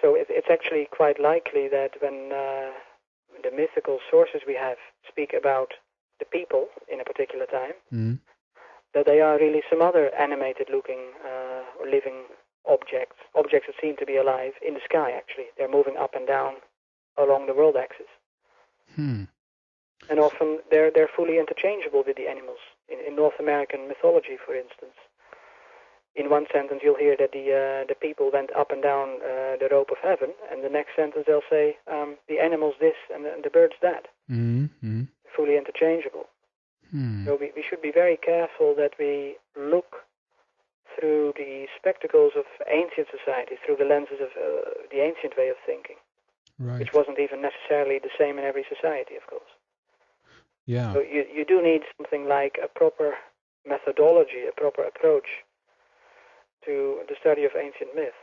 So it's actually quite likely that when the mythical sources we have speak about the people in a particular time, that they are really some other animated-looking or living objects that seem to be alive in the sky, actually. They're moving up and down along the world axis. And often they're fully interchangeable with the animals. In North American mythology, for instance, in one sentence you'll hear that the people went up and down the rope of heaven, and the next sentence they'll say the animals this and the birds that. Fully interchangeable. So we should be very careful that we look through the spectacles of ancient society, through the lenses of the ancient way of thinking, which wasn't even necessarily the same in every society, of course. Yeah. So you do need something like a proper methodology, a proper approach to the study of ancient myth.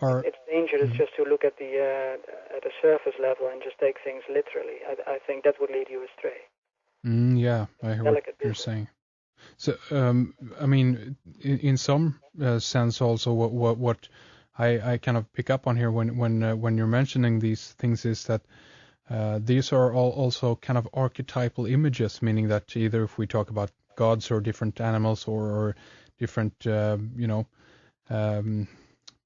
It's dangerous just to look at the surface level and just take things literally. I think that would lead you astray. Yeah, I hear what you're saying. So, I mean, in some sense, also, what I kind of pick up on here when you're mentioning these things is that these are all also kind of archetypal images, meaning that either if we talk about gods or different animals or different,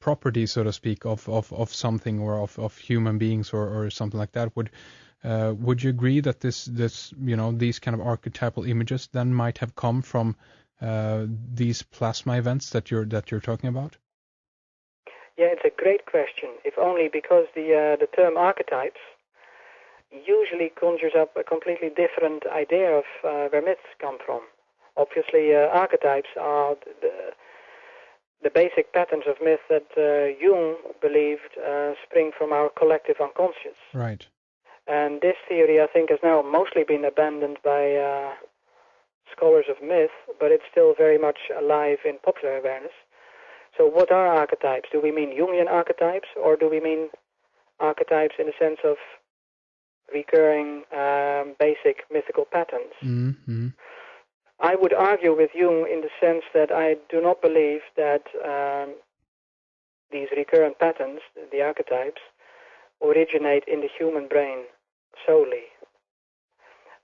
properties, so to speak, of something or of human beings or something like that, would you agree that this these kind of archetypal images then might have come from these plasma events that you're talking about? Yeah, it's a great question. If only because the term archetypes usually conjures up a completely different idea of where myths come from. Obviously, archetypes are the basic patterns of myth that Jung believed spring from our collective unconscious. Right. And this theory, I think, has now mostly been abandoned by scholars of myth, but it's still very much alive in popular awareness. So what are archetypes? Do we mean Jungian archetypes, or do we mean archetypes in the sense of recurring basic mythical patterns? Mm-hmm. I would argue with Jung in the sense that I do not believe that these recurrent patterns, the archetypes, originate in the human brain solely.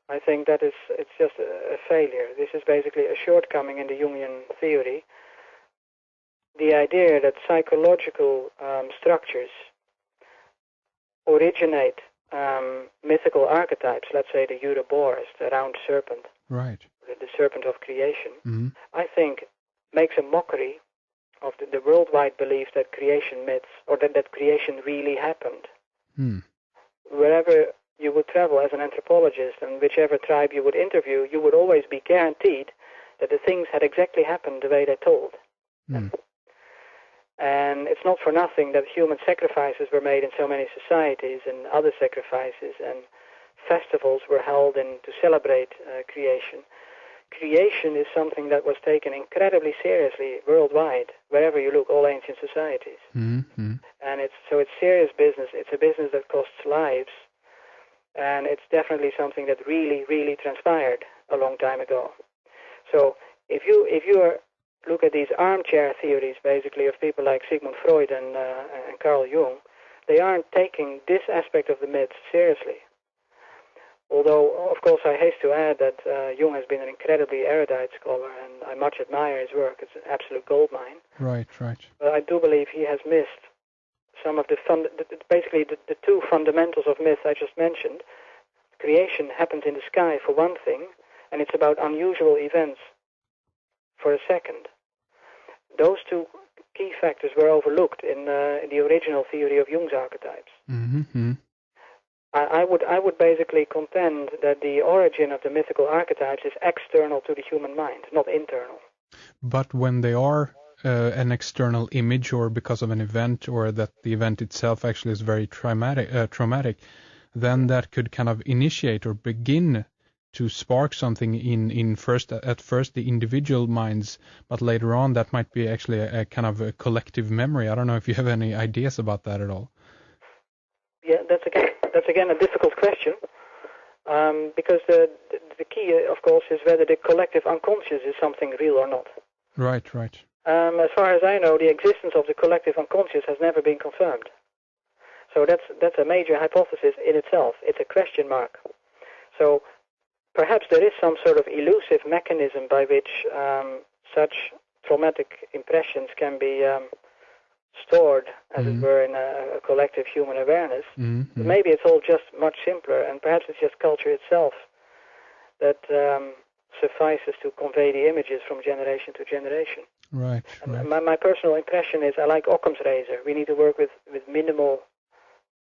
I think that it's just a failure. This is basically a shortcoming in the Jungian theory. The idea that psychological structures originate mythical archetypes, let's say the Ouroboros, the round serpent, right, the serpent of creation, I think makes a mockery of the worldwide belief that creation myths, or that creation really happened. Wherever you would travel as an anthropologist and whichever tribe you would interview, you would always be guaranteed that the things had exactly happened the way they're told. And it's not for nothing that human sacrifices were made in so many societies, and other sacrifices and festivals were held to celebrate creation. Creation is something that was taken incredibly seriously worldwide, wherever you look, all ancient societies. And it's serious business. It's a business that costs lives, and it's definitely something that really, really transpired a long time ago. So if you look at these armchair theories, basically, of people like Sigmund Freud and Carl Jung, they aren't taking this aspect of the myths seriously. Although, of course, I haste to add that Jung has been an incredibly erudite scholar, and I much admire his work. It's an absolute goldmine. Right. But I do believe he has missed some of the two fundamentals of myth I just mentioned. Creation happens in the sky for one thing, and it's about unusual events for a second. Those two key factors were overlooked in the original theory of Jung's archetypes. I would basically contend that the origin of the mythical archetypes is external to the human mind, not internal. But when they are an external image, or because of an event, or that the event itself actually is very traumatic, then that could kind of initiate or begin to spark something at first the individual minds, but later on that might be actually a kind of a collective memory. I don't know if you have any ideas about that at all. Yeah, that's again a difficult question, because the key, of course, is whether the collective unconscious is something real or not. Right. As far as I know, the existence of the collective unconscious has never been confirmed. So that's a major hypothesis in itself. It's a question mark. So perhaps there is some sort of elusive mechanism by which such traumatic impressions can be stored, as it were, in a collective human awareness. Mm-hmm. Maybe it's all just much simpler, and perhaps it's just culture itself that suffices to convey the images from generation to generation. Right. My personal impression is I like Occam's razor. We need to work with minimal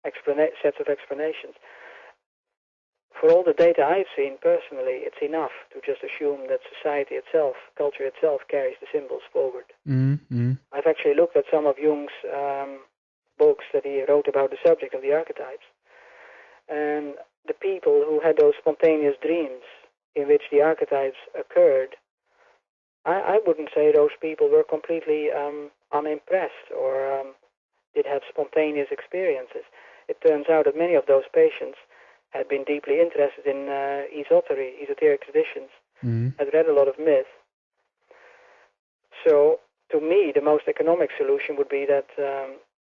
sets of explanations. For all the data I've seen personally, it's enough to just assume that society itself, culture itself, carries the symbols forward. Mm-hmm. I've actually looked at some of Jung's books that he wrote about the subject of the archetypes. And the people who had those spontaneous dreams in which the archetypes occurred, I wouldn't say those people were completely unimpressed or did have spontaneous experiences. It turns out that many of those patients had been deeply interested in esoteric traditions, had read a lot of myth. So, to me, the most economic solution would be that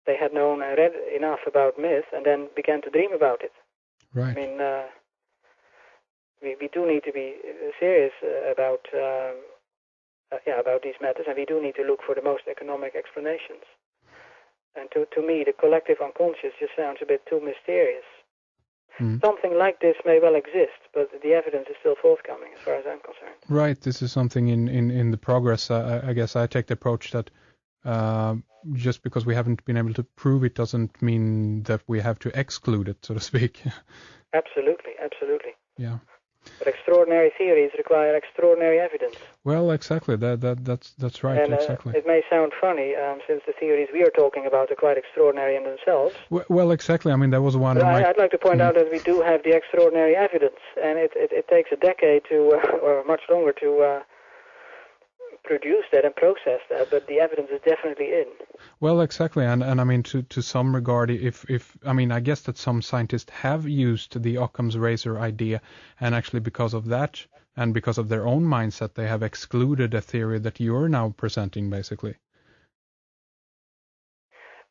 they had known and read enough about myth and then began to dream about it. Right. I mean, we do need to be serious about these matters, and we do need to look for the most economic explanations. And to me, the collective unconscious just sounds a bit too mysterious. Something like this may well exist, but the evidence is still forthcoming as far as I'm concerned. Right. This is something in the progress. I guess I take the approach that just because we haven't been able to prove it doesn't mean that we have to exclude it, so to speak. Absolutely. Yeah. But extraordinary theories require extraordinary evidence. Well, exactly. That's right. And exactly. it may sound funny, since the theories we are talking about are quite extraordinary in themselves. Well, exactly. I mean, there was one. But I'd like to point out that we do have the extraordinary evidence, and it takes a decade to, or much longer, to produce that and process that. But the evidence is definitely in. Well, exactly, and I mean, to some regard, if I mean, I guess that some scientists have used the Occam's razor idea, and actually because of that, and because of their own mindset, they have excluded a theory that you're now presenting, basically.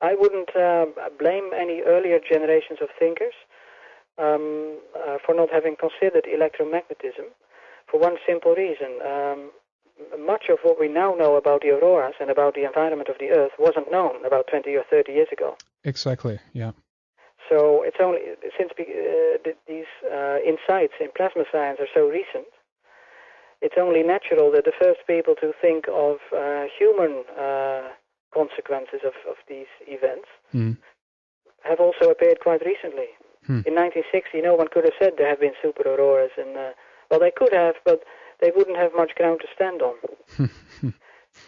I wouldn't blame any earlier generations of thinkers for not having considered electromagnetism, for one simple reason. Much of what we now know about the auroras and about the environment of the Earth wasn't known about 20 or 30 years ago. Exactly, yeah. So it's only since these insights in plasma science are so recent, it's only natural that the first people to think of human consequences of these events have also appeared quite recently. In 1960, no one could have said there have been super auroras, and well, they could have, but they wouldn't have much ground to stand on.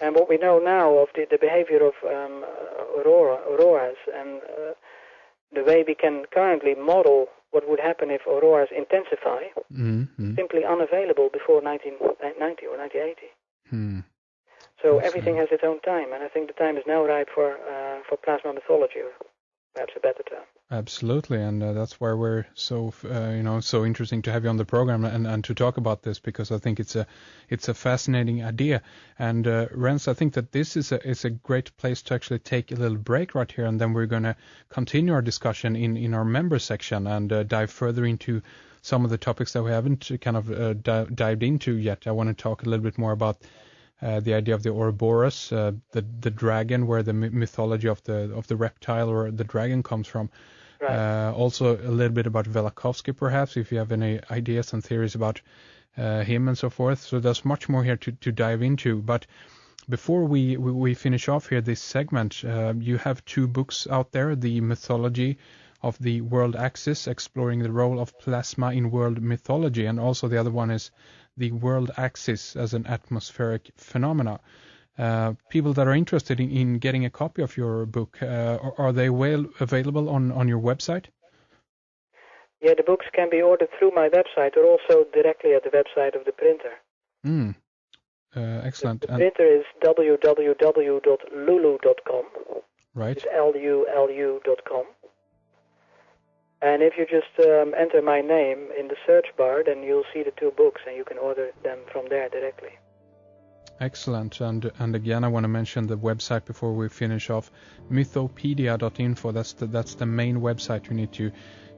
And what we know now of the behavior of auroras and the way we can currently model what would happen if auroras intensify, simply unavailable before 1990 or 1980. So everything has its own time, and I think the time is now ripe for plasma mythology, or perhaps a better term. Absolutely, and that's why we're so so interesting to have you on the program and to talk about this, because I think it's a fascinating idea. And Rens, I think that this is a great place to actually take a little break right here, and then we're going to continue our discussion in our member section and dive further into some of the topics that we haven't kind of dived into yet. I want to talk a little bit more about the idea of the Ouroboros, the dragon, where the mythology of the reptile or the dragon comes from. Right. Also a little bit about Velikovsky, perhaps, if you have any ideas and theories about him and so forth. So there's much more here to dive into. But before we finish off here this segment, you have two books out there: The Mythology of the World Axis, exploring the role of plasma in world mythology, and also the other one is The World Axis as an Atmospheric Phenomena. People that are interested in getting a copy of your book, are they available on your website? Yeah, the books can be ordered through my website or also directly at the website of the printer. Excellent. The printer is www.lulu.com. Right. It's lulu.com. And if you just enter my name in the search bar, then you'll see the two books, and you can order them from there directly. Excellent. And again, I want to mention the website before we finish off. Mythopedia.info. That's the main website you need to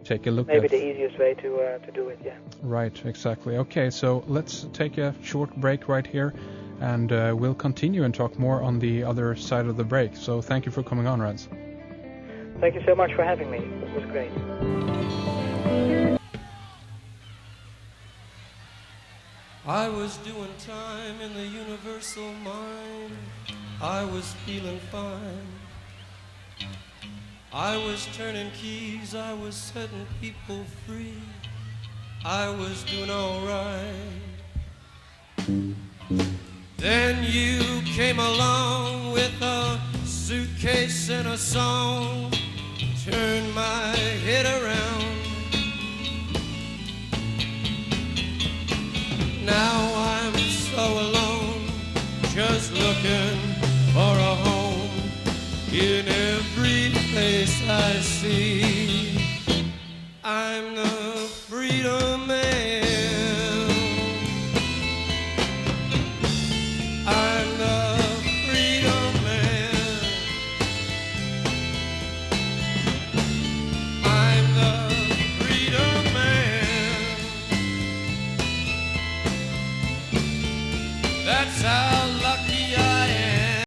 take a look at. Maybe the easiest way to do it, yeah. Right, exactly. Okay, so let's take a short break right here, and we'll continue and talk more on the other side of the break. So thank you for coming on, Rens. Thank you so much for having me. It was great. I was doing time in the universal mind. I was feeling fine. I was turning keys. I was setting people free. I was doing all right. Then you came along with a suitcase and a song. Turned my head around. Now I'm so alone, just looking for a home in every place I see. I'm the